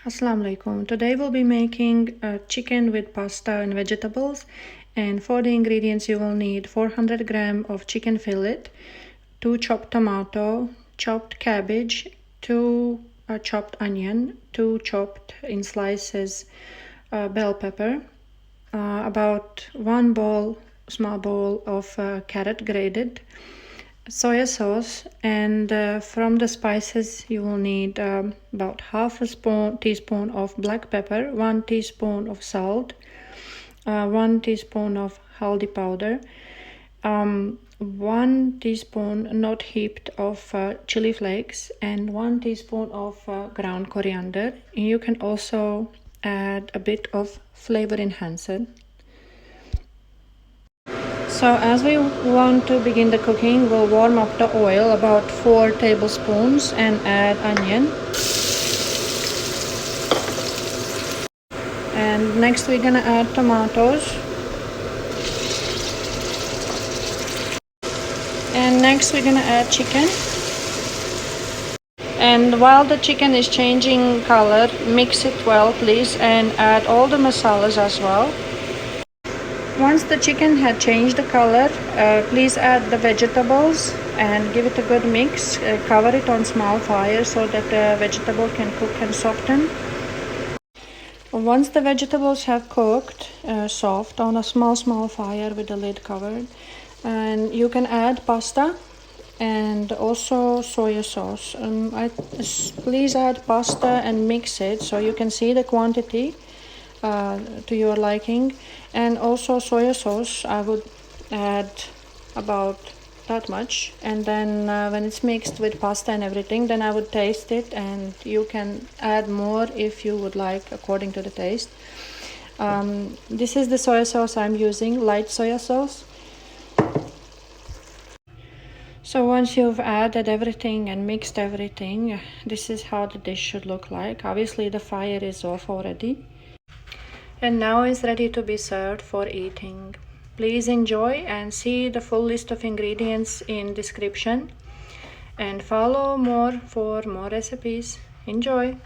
Assalamu alaikum. Today we'll be making chicken with pasta and vegetables, and for the ingredients you will need 400 grams of chicken fillet, 2 chopped tomato, chopped cabbage, 2 chopped onion, 2 chopped in slices bell pepper, about 1 small bowl of carrot grated, soya sauce, and from the spices you will need about half a teaspoon of black pepper, 1 teaspoon of salt, 1 teaspoon of haldi powder, 1 teaspoon not heaped of chili flakes, and 1 teaspoon of ground coriander. You can also add a bit of flavor enhancer. So as we want to begin the cooking, we'll warm up the oil about 4 tablespoons and add onion. And next we're gonna add tomatoes. And next we're gonna add chicken. And while the chicken is changing color, mix it well please, and add all the masalas as well. Once the chicken had changed the color, please add the vegetables and give it a good mix. Cover it on small fire so that the vegetable can cook and soften. Once the vegetables have cooked soft on a small fire with the lid covered, and you can add pasta and also soya sauce. Please add pasta and mix it so you can see the quantity to your liking, and also soya sauce I would add about that much, and then when it's mixed with pasta and everything, then I would taste it, and you can add more if you would like according to the taste. This is the soya sauce I'm using, light soya sauce. So once you've added everything and mixed everything, this is how the dish should look like. Obviously the fire is off already. And now it's ready to be served for eating. Please enjoy and see the full list of ingredients in description, and follow more for more recipes. Enjoy!